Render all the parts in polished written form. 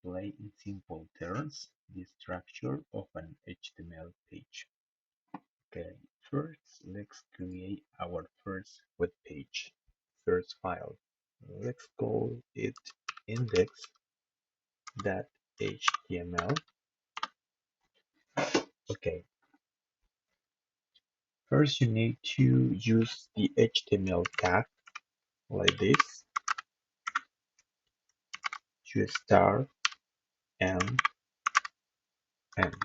explain in simple terms the structure of an HTML page. Okay, first let's create our first web page, first file. Let's call it index.html. Okay, first you need to use the HTML tag like this to start and ends.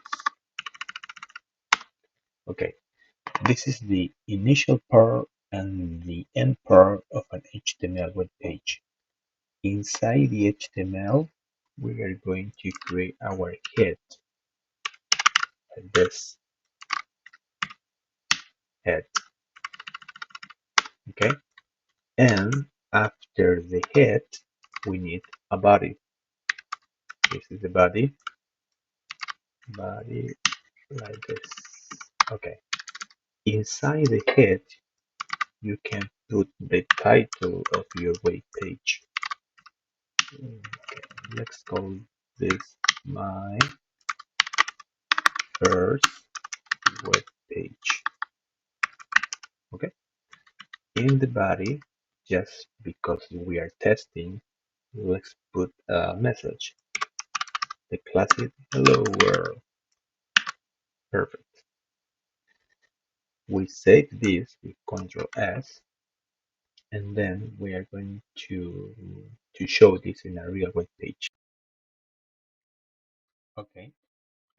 Okay, this is the initial part and the end part of an HTML web page. Inside the HTML, we are going to create our head like this. Head. Okay, and after the head, we need a body. This is the body. Body like this. Okay. Inside the head, you can put the title of your web page. Okay, let's call this my first web page. Okay. In the body, just because we are testing, let's put a message. The classic hello world. Perfect. We save this with Ctrl S, and then we are going to show this in a real web page. Okay,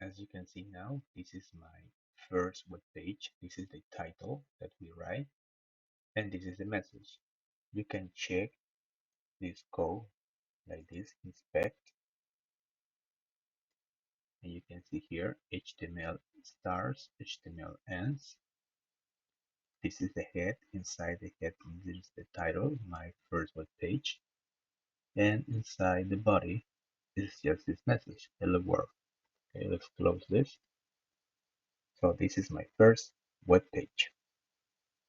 as you can see now, this is my first web page. This is the title that we write, and this is the message. You can check this code like this, inspect, and you can see here HTML starts, HTML ends. This is the head. Inside the head, this is the title, my first web page, and inside the body is just this message, hello world. Okay, let's close this. So this is my first web page.